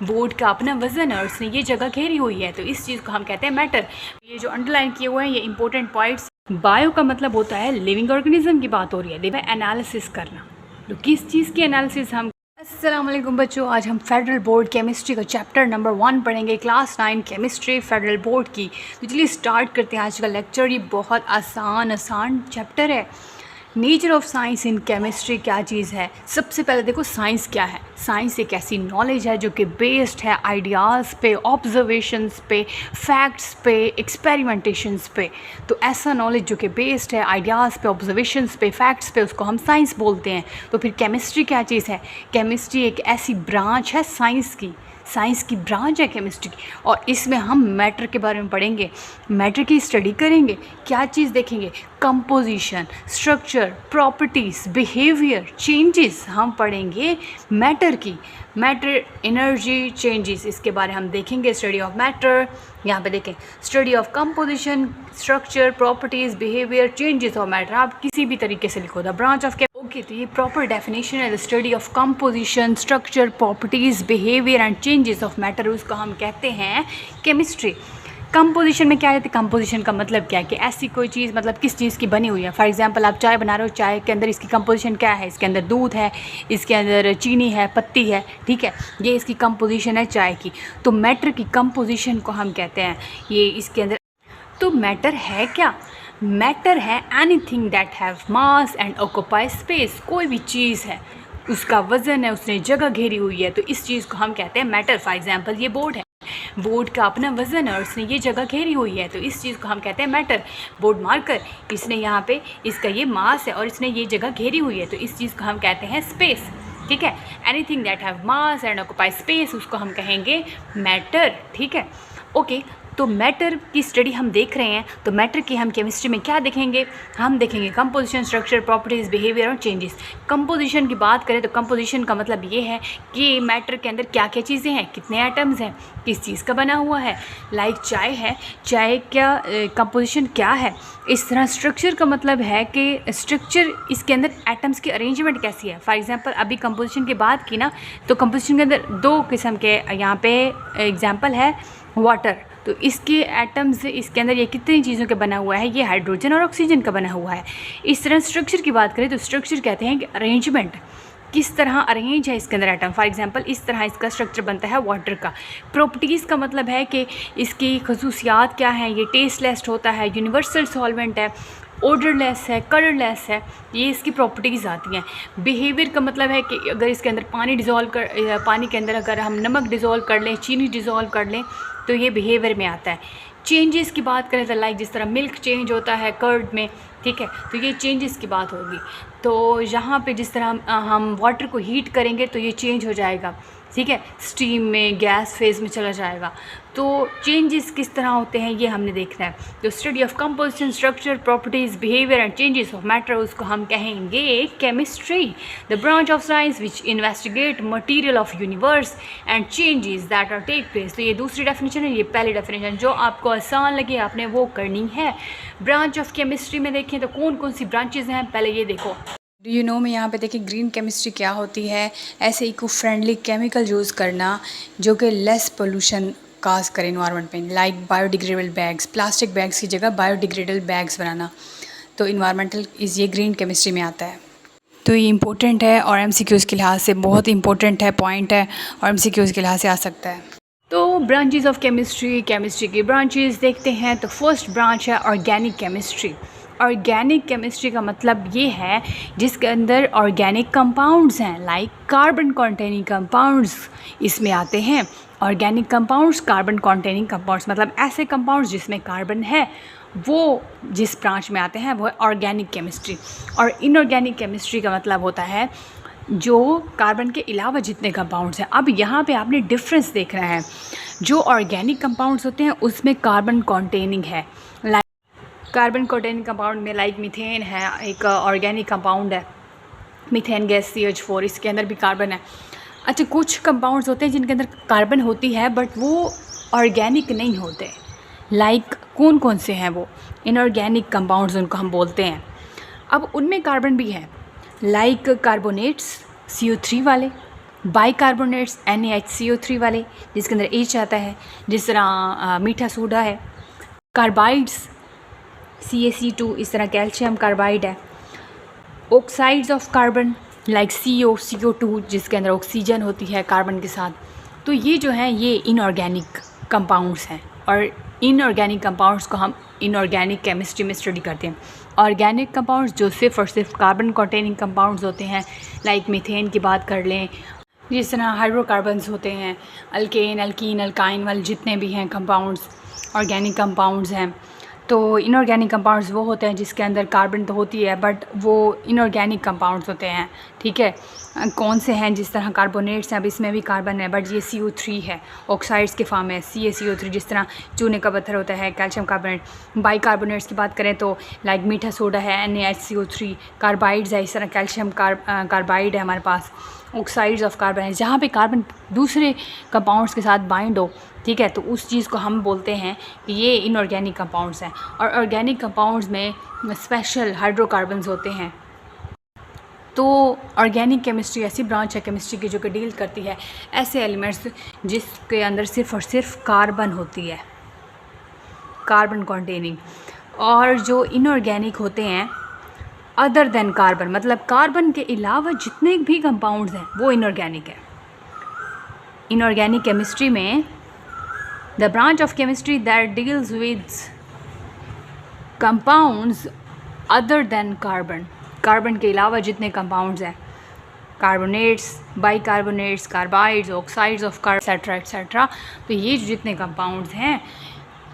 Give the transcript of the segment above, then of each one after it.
Board का अपना वज़न है और उसने ये जगह घेरी हुई है, तो इस चीज़ को हम कहते हैं मैटर। ये जो अंडरलाइन किए हुए हैं ये इंपॉर्टेंट पॉइंट्स। बायो का मतलब होता है लिविंग ऑर्गेनिज्म की बात हो रही है, लिव एनालिसिस करना। तो किस चीज़ की एनालिसिस हम। अस्सलाम वालेकुम बच्चों, आज हम फेडरल बोर्ड केमिस्ट्री का चैप्टर नंबर 1 पढ़ेंगे, क्लास 9 केमिस्ट्री फेडरल बोर्ड की। तो चलिए स्टार्ट करते हैं आज का लेक्चर। ये बहुत आसान चैप्टर है। Nature of science in chemistry क्या चीज़ है। सबसे पहले देखो साइंस क्या है। साइंस एक ऐसी नॉलेज है जो कि बेस्ड है आइडियाज़ पे, ऑब्जर्वेशंस पे, फैक्ट्स पे, एक्सपेरिमेंटेशंस पे। तो ऐसा नॉलेज जो कि बेस्ड है आइडियाज़ पे, ऑब्जर्वेशंस पे, फैक्ट्स पे, उसको हम साइंस बोलते हैं। तो फिर केमिस्ट्री क्या चीज़ है। केमिस्ट्री एक ऐसी ब्रांच है साइंस की ब्रांच है केमिस्ट्री की, और इसमें हम मैटर के बारे में पढ़ेंगे, मैटर की स्टडी करेंगे। क्या चीज़ देखेंगे, composition, structure, properties, behaviour, changes हम पढ़ेंगे मैटर की। मैटर, एनर्जी, चेंजेस, इसके बारे हम देखेंगे। स्टडी ऑफ मैटर, यहाँ पे देखें study of composition, structure, properties, behaviour, changes of matter. आप किसी भी तरीके से लिखो, द ब्रांच ऑफ। ओके, तो ये प्रॉपर डेफिनेशन है, the study of composition, structure, properties, behaviour and changes of matter, उसको हम कहते हैं केमिस्ट्री। कंपोजिशन में क्या है, कंपोजिशन का मतलब क्या है कि ऐसी कोई चीज़, मतलब किस चीज़ की बनी हुई है। फॉर एग्जांपल आप चाय बना रहे हो, चाय के अंदर इसकी कंपोजिशन क्या है, इसके अंदर दूध है, इसके अंदर चीनी है, पत्ती है, ठीक है, ये इसकी कंपोजिशन है चाय की। तो मैटर की कंपोजिशन को हम कहते हैं ये इसके अंदर। तो मैटर है क्या, मैटर है anything that have mass and occupy space. कोई भी चीज़ है, उसका वज़न है, उसने जगह घेरी हुई है, तो इस चीज़ को हम कहते हैं मैटर। फॉर एग्जांपल ये बोर्ड है, बोर्ड का अपना वज़न है और उसने ये जगह घेरी हुई है, तो इस चीज़ को हम कहते हैं मैटर। बोर्ड मार्कर, इसने यहाँ पे इसका ये मास है और इसने ये जगह घेरी हुई है, तो इस चीज़ को हम कहते हैं स्पेस, ठीक है। Anything that have mass and occupy space, उसको हम कहेंगे मैटर, ठीक है। ओके, तो मैटर की स्टडी हम देख रहे हैं, तो मैटर की हम केमिस्ट्री में क्या देखेंगे, हम देखेंगे कंपोजिशन, स्ट्रक्चर, प्रॉपर्टीज़, बिहेवियर और चेंजेस। कंपोजिशन की बात करें तो कंपोजिशन का मतलब ये है कि मैटर के अंदर क्या क्या चीज़ें हैं, कितने एटम्स हैं, किस चीज़ का बना हुआ है। लाइक चाय है, चाय क्या कंपोजिशन क्या है। इस तरह स्ट्रक्चर का मतलब है कि स्ट्रक्चर, इसके अंदर एटम्स की अरेंजमेंट कैसी है। फॉर एग्जांपल अभी कंपोजिशन की बात की ना, तो कंपोजिशन के अंदर 2 किस्म के यहाँ पे एग्जांपल है। वाटर, तो इसके एटम्स, इसके अंदर ये कितनी चीज़ों का बना हुआ है, ये हाइड्रोजन और ऑक्सीजन का बना हुआ है। इस तरह स्ट्रक्चर की बात करें तो स्ट्रक्चर कहते हैं कि अरेंजमेंट, किस तरह अरेंज है इसके अंदर एटम। फॉर एग्जांपल इस तरह इसका स्ट्रक्चर बनता है वाटर का। प्रॉपर्टीज़ का मतलब है कि इसकी खसूसियात क्या हैं, ये टेस्टलेस होता है, यूनिवर्सल सॉल्वेंट है, ऑर्डरलेस है, कलरलेस है, ये इसकी प्रॉपर्टीज़ आती हैं। बिहेवियर का मतलब है कि अगर इसके अंदर पानी के अंदर अगर हम नमक डिज़ोल्व कर लें, चीनी डिज़ोल्व कर लें, तो ये बिहेवियर में आता है। चेंजेस की बात करें तो लाइक जिस तरह मिल्क चेंज होता है कर्ड में, ठीक है, तो ये चेंजेस की बात होगी। तो यहाँ पे जिस तरह हम वाटर को हीट करेंगे तो ये चेंज हो जाएगा, ठीक है, स्टीम में, गैस फेज़ में चला जाएगा। तो चेंजेस किस तरह होते हैं ये हमने देखना है। तो study of composition, structure, properties, behaviour and changes of matter, उसको हम कहेंगे chemistry. The branch of science which investigate material of universe and changes that are take place. तो ये दूसरी डेफिनेशन है, ये पहली डेफिनेशन जो आपको आसान लगे आपने वो करनी है। ब्रांच ऑफ केमिस्ट्री में देखें तो कौन कौन सी ब्रांचेज़ हैं, पहले ये देखो। डू यू नो में यहाँ पे देखिए ग्रीन केमिस्ट्री क्या होती है। ऐसे इको फ्रेंडली केमिकल यूज़ करना जो कि लेस पोल्यूशन काज करे इन्वायरमेंट में, like biodegradable bags, plastic bags की जगह बायोडिग्रेडेबल बैग्स बनाना। तो इन्वायरमेंटल इज़ ये ग्रीन केमिस्ट्री में आता है। तो ये इंपॉर्टेंट है और एमसीक्यूज़ के लिहाज से बहुत इंपॉर्टेंट है, पॉइंट है, और एमसीक्यूज़ के लिहाज से आ सकता है। तो ब्रांचेस ऑफ केमिस्ट्री, केमिस्ट्री की ब्रांचेस देखते हैं। तो फर्स्ट ब्रांच है ऑर्गेनिक केमिस्ट्री। ऑर्गेनिक केमिस्ट्री का मतलब ये है जिसके अंदर ऑर्गेनिक कंपाउंड्स हैं, लाइक कार्बन कॉन्टेनिंग कंपाउंड्स इसमें आते हैं। Organic compounds, carbon containing compounds, मतलब ऐसे कंपाउंड्स जिसमें कार्बन है, वो जिस ब्रांच में आते हैं वो है ऑर्गेनिक केमिस्ट्री। और इनऑर्गेनिक केमिस्ट्री का मतलब होता है जो कार्बन के अलावा जितने कंपाउंड्स हैं। अब यहाँ पे आपने डिफरेंस देखना है। जो ऑर्गेनिक कंपाउंड्स होते हैं उसमें कार्बन कॉन्टेनिंग है, लाइक कार्बन कॉन्टेनिंग कंपाउंड में लाइक मीथेन है, एक ऑर्गेनिक कंपाउंड है मीथेन गैस CH4, इसके अंदर भी कार्बन है। अच्छा, कुछ कंपाउंड्स होते हैं जिनके अंदर कार्बन होती है बट वो ऑर्गेनिक नहीं होते। लाइक कौन कौन से हैं वो, इनऑर्गेनिक कंपाउंड्स उनको हम बोलते हैं। अब उनमें कार्बन भी है, लाइक कार्बोनेट्स CO3 वाले, बाइकार्बोनेट्स NaHCO3 वाले, जिसके अंदर H आता है, जिस तरह मीठा सोडा है। कार्बाइड्स CaC2, इस तरह कैल्शियम कार्बाइड है। Oxides of carbon like CO2, जिसके अंदर ऑक्सीजन होती है कार्बन के साथ। तो ये जो है ये इनऑर्गेनिक कंपाउंड्स हैं, और इनऑर्गेनिक कंपाउंड्स को हम इनऑर्गेनिक केमिस्ट्री में स्टडी करते हैं। ऑर्गेनिक कंपाउंड्स जो सिर्फ और सिर्फ कार्बन कंटेनिंग कंपाउंड्स होते हैं, लाइक मीथेन की बात कर लें, जिस तरह हाइड्रोकार्बन्स होते हैं, अल्केन, अल्कीन, अल्काइन वाले जितने भी हैं कंपाउंड्स ऑर्गेनिक कंपाउंड्स हैं। तो इनऑर्गेनिक कंपाउंड्स वो होते हैं जिसके अंदर कार्बन तो होती है, बट वो इनऑर्गेनिक कंपाउंड्स होते हैं। ठीक है, कौन से हैं? जिस तरह कार्बोनेट्स हैं, अब इसमें भी कार्बन है, बट ये CO3 है, ऑक्साइड्स के फॉर्म है, CaCO3, जिस तरह चूने का पत्थर होता है, कैल्शियम कार्बोनेट। बाइकार्बोनेट्स की बात करें तो लाइक मीठा सोडा है, NaHCO3। कार्बाइड्स है, इस तरह कैल्शियम कार्बाइड है हमारे पास। ऑक्साइड्स ऑफ कार्बन है, जहाँ पे कार्बन दूसरे कंपाउंड्स के साथ बाइंड हो, ठीक है, तो उस चीज़ को हम बोलते हैं कि ये इनऑर्गेनिक कंपाउंड्स हैं। और ऑर्गेनिक कंपाउंड्स में स्पेशल हाइड्रोकार्बन्स होते हैं। तो ऑर्गेनिक केमिस्ट्री ऐसी ब्रांच है केमिस्ट्री की जो कि डील करती है ऐसे एलिमेंट्स जिसके अंदर सिर्फ और सिर्फ कार्बन होती है, कार्बन कंटेनिंग। और जो इनऑर्गेनिक होते हैं अदर देन कार्बन, मतलब कार्बन के अलावा जितने भी कंपाउंड्स हैं वो इनऑर्गेनिक है। इनऑर्गेनिक केमिस्ट्री में the branch of chemistry that deals with compounds other than carbon, carbon के अलावा जितने कंपाउंड्स हैं, carbonates, bicarbonates, carbides, oxides of carbon, etcetera etcetera. तो ये जितने कंपाउंड्स हैं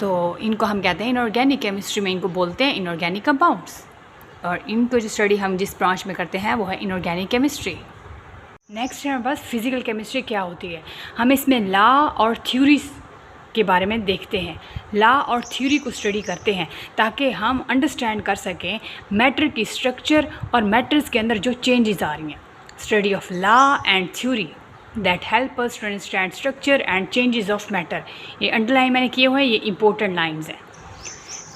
तो इनको हम कहते हैं इनऑर्गेनिक केमिस्ट्री में, इनको बोलते हैं इनऑर्गेनिक कंपाउंड्स। और इनको जो स्टडी हम जिस ब्रांच में करते हैं वो है इनऑर्गेनिक केमिस्ट्री। नेक्स्ट है बस फिज़िकल केमिस्ट्री क्या होती है। हम इसमें लॉ और थ्योरीज के बारे में देखते हैं, लॉ और थ्योरी को स्टडी करते हैं ताकि हम अंडरस्टैंड कर सकें मैटर की स्ट्रक्चर और मैटर्स के अंदर जो चेंजेस आ रही हैं। Study of law and theory that help us to understand structure and changes of matter. ये अंडरलाइन मैंने किए हुए हैं, ये इंपॉर्टेंट लाइन्स हैं।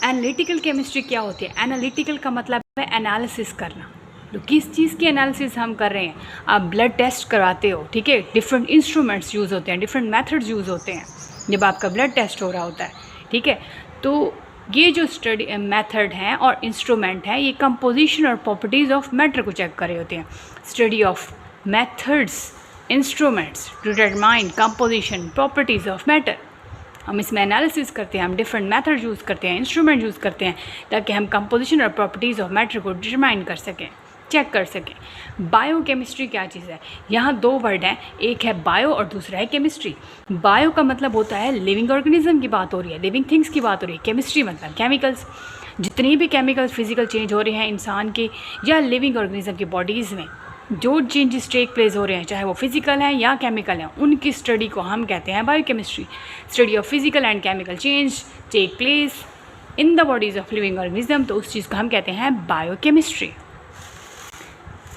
एनालिटिकल केमिस्ट्री क्या होती है? एनालिटिकल का मतलब है एनालिसिस करना। तो किस चीज़ की एनालिसिस हम कर रहे हैं? आप ब्लड टेस्ट करवाते हो, ठीक है, डिफरेंट इंस्ट्रूमेंट्स यूज़ होते हैं, डिफरेंट मेथड्स यूज़ होते हैं जब आपका ब्लड टेस्ट हो रहा होता है, ठीक है। तो ये जो स्टडी मेथड हैं और इंस्ट्रूमेंट हैं, ये कंपोजिशन और प्रॉपर्टीज़ ऑफ मैटर को चेक कर रहे होते हैं। Study of methods, instruments to determine composition properties of matter. हम इसमें एनालिसिस करते हैं, हम डिफरेंट मेथड यूज़ करते हैं, इंस्ट्रूमेंट यूज़ करते हैं ताकि हम कंपोजिशन और प्रॉपर्टीज़ ऑफ मैटर को डिटरमाइन कर सकें, चेक कर सकें। बायोकेमिस्ट्री क्या चीज़ है? यहाँ दो वर्ड हैं, एक है बायो और दूसरा है केमिस्ट्री। बायो का मतलब होता है लिविंग ऑर्गेनिज्म की बात हो रही है, लिविंग थिंग्स की बात हो रही है। केमिस्ट्री मतलब केमिकल्स, जितनी भी केमिकल्स फिजिकल चेंज हो रहे हैं इंसान के या लिविंग ऑर्गेनिज्म की बॉडीज़ में, जो चेंजेस टेक प्लेस हो रहे हैं, चाहे वो फिजिकल हैं या केमिकल हैं, उनकी स्टडी को हम कहते हैं biochemistry. Study of physical and chemical change take place in the bodies of living organism, तो उस चीज़ को हम कहते हैं बायोकेमिस्ट्री।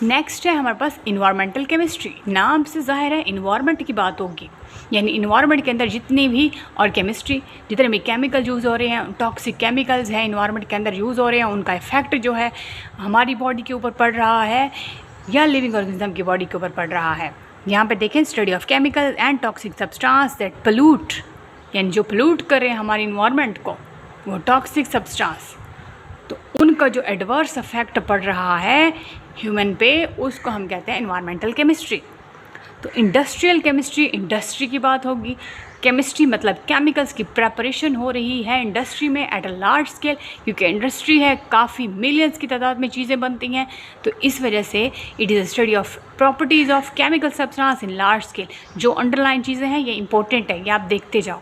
नेक्स्ट है हमारे पास इन्वायरमेंटल केमिस्ट्री। नाम से ज़ाहिर है इन्वायरमेंट की बात होगी, यानी इन्वायरमेंट के अंदर जितनी भी और केमिस्ट्री जितने भी केमिकल यूज़ हो रहे हैं, टॉक्सिक केमिकल्स हैं इन्वायरमेंट के अंदर यूज़ हो रहे हैं, उनका इफ़ेक्ट जो है हमारी बॉडी के ऊपर पड़ रहा है या लिविंग ऑर्गेनिज्म की बॉडी के ऊपर पड़ रहा है। यहाँ पे देखें, study of chemical and toxic substance that pollute, यानी जो पोल्यूट कर रहे हैं हमारी इन्वायरमेंट को, वो टॉक्सिक सब्सटेंस, तो उनका जो एडवर्स इफेक्ट पड़ रहा है ह्यूमन पे, उसको हम कहते हैं इन्वायरमेंटल केमिस्ट्री। तो इंडस्ट्रियल केमिस्ट्री, इंडस्ट्री की बात होगी। केमिस्ट्री मतलब केमिकल्स की प्रेपरेशन हो रही है इंडस्ट्री में एट अ लार्ज स्केल, क्योंकि इंडस्ट्री है, काफ़ी मिलियंस की तादाद में चीज़ें बनती हैं, तो इस वजह से it is a study of properties of chemical substance in large scale. जो अंडरलाइन चीज़ें हैं ये इंपॉर्टेंट है, ये आप देखते जाओ।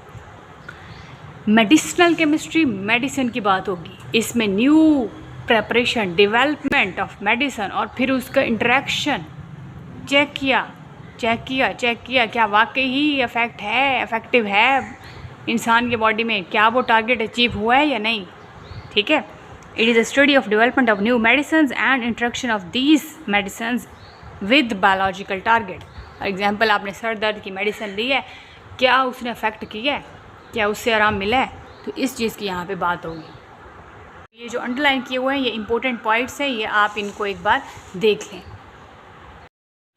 मेडिसिनल केमिस्ट्री, मेडिसिन की बात होगी, इसमें new preparation, development of medicine और फिर उसका इंटरेक्शन चेक किया क्या वाकई ही इफेक्ट है, इफेक्टिव है इंसान की बॉडी में, क्या वो टारगेट अचीव हुआ है या नहीं, ठीक है। It is a study of development of new medicine and interaction of these medicine with biological target. For example, आपने सर दर्द की मेडिसिन ली है, क्या उसने अफेक्ट किया है, क्या उससे आराम मिला है, तो इस चीज़ की यहाँ पे बात होगी। ये जो अंडरलाइन किए हुए हैं ये इंपॉर्टेंट पॉइंट्स हैं, ये आप इनको एक बार देख लें।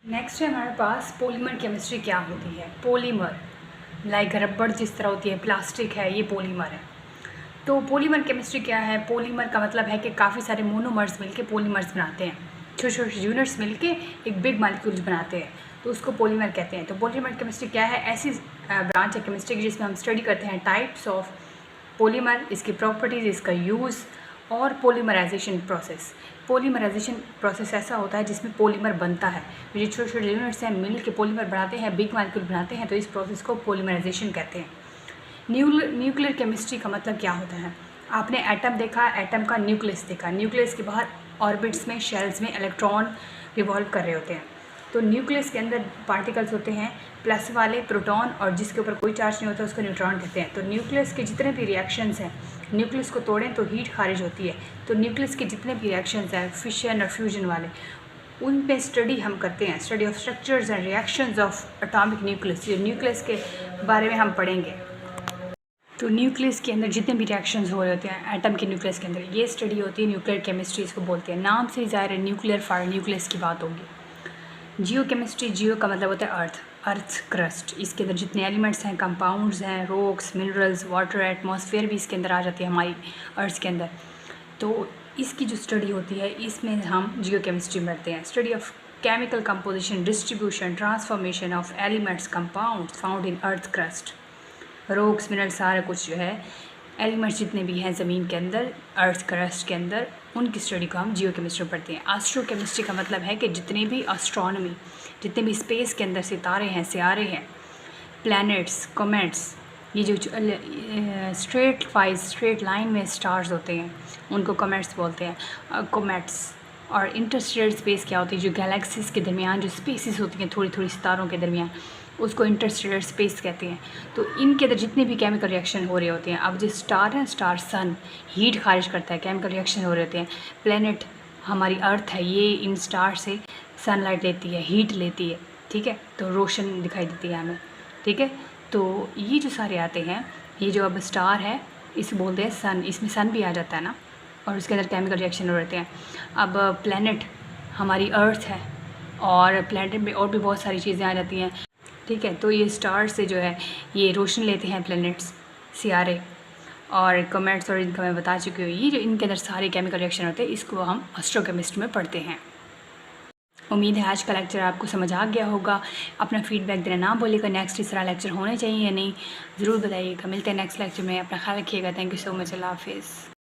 नेक्स्ट है हमारे पास पॉलीमर केमिस्ट्री क्या होती है। पॉलीमर लाइक रबड़ जिस तरह होती है, प्लास्टिक है, ये पॉलीमर है। तो पॉलीमर केमिस्ट्री क्या है? पॉलीमर का मतलब है कि काफ़ी सारे मोनोमर्स मिलके पॉलीमर्स बनाते हैं, छोटे छोटे यूनिट्स मिलके एक बिग मालिक्यूल्स बनाते हैं, तो उसको पॉलीमर कहते हैं। तो पॉलीमर केमिस्ट्री क्या है? ऐसी ब्रांच है केमिस्ट्री की जिसमें हम स्टडी करते हैं टाइप्स ऑफ पॉलीमर, इसकी प्रॉपर्टीज़, इसका यूज़ और पॉलीमराइजेशन प्रोसेस। पॉलीमराइजेशन प्रोसेस ऐसा होता है जिसमें पॉलीमर बनता है, जो छोटे छोटे यूनिट्स हैं मिल के पॉलीमर बनाते हैं, बिग मालिक्यूल बनाते हैं, तो इस प्रोसेस को पॉलीमराइजेशन कहते हैं। न्यूक्लियर केमिस्ट्री का मतलब क्या होता है? आपने एटम देखा, एटम का न्यूक्लियस देखा, न्यूक्लियस के बाहर ऑर्बिट्स में, शेल्स में इलेक्ट्रॉन रिवॉल्व कर रहे होते हैं। तो न्यूक्लियस के अंदर पार्टिकल्स होते हैं प्लस वाले, प्रोटॉन, और जिसके ऊपर कोई चार्ज नहीं होता उसको न्यूट्रॉन कहते हैं। तो न्यूक्लियस के जितने भी रिएक्शंस हैं, न्यूक्लियस को तोड़ें तो हीट खारिज होती है, तो न्यूक्लियस के जितने भी रिएक्शंस हैं फिशन और फ्यूजन वाले, उन पे स्टडी हम करते हैं, study of structures and reactions of atomic nucleus. जो न्यूक्लियस के बारे में हम पढ़ेंगे, तो न्यूक्लियस के अंदर जितने भी रिएक्शंस हो रहे होते हैं एटम के न्यूक्लियस के अंदर, ये स्टडी होती है न्यूक्लियर केमिस्ट्री, इसको बोलते हैं। नाम से ही ज़ाहिर है न्यूक्लियर फायर, न्यूक्लियस की बात होगी। जियो केमिस्ट्री, जियो का मतलब होता है अर्थ क्रस्ट। इसके अंदर जितने एलिमेंट्स हैं, कंपाउंड्स हैं, रॉक्स, मिनरल्स, वाटर, एटमॉस्फेयर भी इसके अंदर आ जाती है हमारी अर्थ के अंदर। तो इसकी जो स्टडी होती है इसमें हम जियो केमिस्ट्री में पढ़ते हैं। Study of chemical composition, distribution, transformation of elements, compounds found in earth crust, rocks, mineral, सारा कुछ जो है एलिमेंट्स जितने भी हैं ज़मीन के अंदर, अर्थ क्रस्ट के अंदर, उनकी स्टडी को हम जियो केमिस्ट्री में पढ़ते हैं। एस्ट्रो केमिस्ट्री का मतलब है कि जितने भी एस्ट्रोनॉमी, जितने भी स्पेस के अंदर सितारे हैं, सियारे हैं, प्लैनेट्स, कॉमेट्स, ये जो स्ट्रेट लाइन में स्टार्स होते हैं उनको कॉमेट्स बोलते हैं, कॉमेट्स। और इंटरस्टेलर स्पेस क्या होती है? जो गैलेक्सीज़ के दरमियान जो स्पेसिस होती हैं थोड़ी थोड़ी सितारों के दरमियान, उसको इंटरस्टेलर स्पेस कहते हैं। तो इनके अंदर जितने भी केमिकल रिएक्शन हो रहे होते हैं, अब जो स्टार है, स्टार सन हीट खारिज करता है, केमिकल रिएक्शन हो रहे होते हैं। प्लेनेट हमारी अर्थ है, ये इन स्टार से सनलाइट लेती है, हीट लेती है, ठीक है, तो रोशन दिखाई देती है हमें, ठीक है। तो ये जो सारे आते हैं, ये जो अब स्टार है इसे बोलते हैं सन, इसमें सन भी आ जाता है ना, और उसके अंदर केमिकल रिएक्शन हो रहते हैं। अब प्लेनेट हमारी अर्थ है, और प्लेनेट में और भी बहुत सारी चीज़ें आ जाती हैं, ठीक है। तो ये स्टार से जो है ये रोशन लेते हैं प्लैनेट्स, सियारे और कॉमेट्स, और इनका मैं बता चुकी हूँ। ये जो इनके अंदर सारे केमिकल रिएक्शन होते हैं इसको हम एस्ट्रोकेमिस्ट्री में पढ़ते हैं। उम्मीद है आज का लेक्चर आपको समझ आ गया होगा। अपना फीडबैक देना ना भूलिएगा। नेक्स्ट इस तरह लेक्चर होने चाहिए या नहीं ज़रूर बताइएगा। मिलते हैं नेक्स्ट लेक्चर में। अपना ख्याल रखिएगा। Thank you so much. अल्लाह हाफिज़।